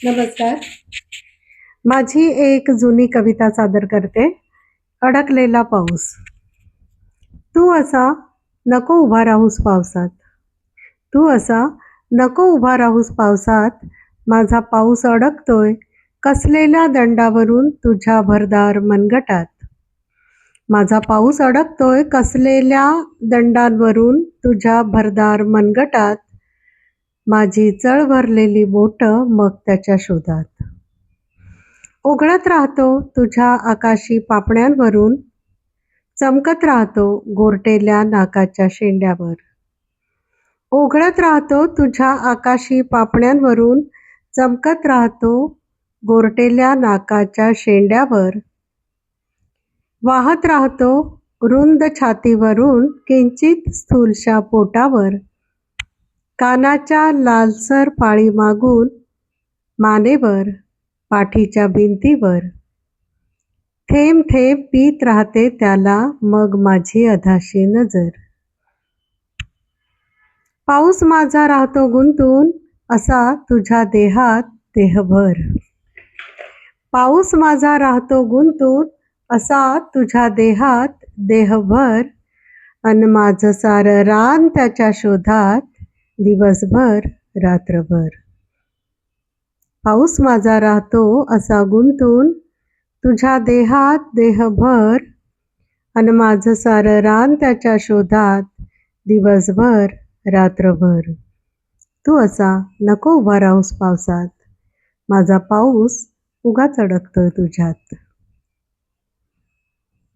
नमस्कार. माझी एक जुनी कविता सादर करते. अडकलेला पाऊस. तू असा नको उभा राहूस पावसात. तू असा नको उभा राहूस पावसात. माझा पाऊस अडकतोय कसलेल्या दंडावरून तुझ्या भरदार मनगटात. माझा पाऊस अडकतोय कसलेल्या दंडांवरून तुझ्या भरदार मनगटात. माझी चळ भरलेली बोट मग त्याच्या शोधात. उघडत राहतो तुझ्या आकाशी पापण्यांवरून, चमकत राहतो गोरटेल्या नाकाच्या शेंड्यावर. उघडत राहतो तुझ्या आकाशी पापण्यांवरून, चमकत राहतो गोरटेल्या नाकाच्या शेंड्यावर. वाहत राहतो रुंद छातीवरून किंचित स्थूलशा पोटावर. कानाच्या लालसर पाळी मागून मानेवर, पाठीच्या भिंतीवर. थेंब थेंब पीत राहते त्याला मग माझी अधाशी नजर. पाऊस माझा राहतो गुंतून असा तुझ्या देहात देहभर. पाऊस माझा राहतो गुंतून असा तुझ्या देहात देहभर. अन माझं सारं रान त्याच्या शोधात दिवसभर रात्रभर. पाऊस माझा राहतो असा गुंतून तुझ्या देहात देहभर. अन माझं सारं रान त्याच्या शोधात दिवसभर रात्रभर. तू असा नको उभा राहूस पावसात. माझा पाऊस उगाच अडकतोय तुझ्यात.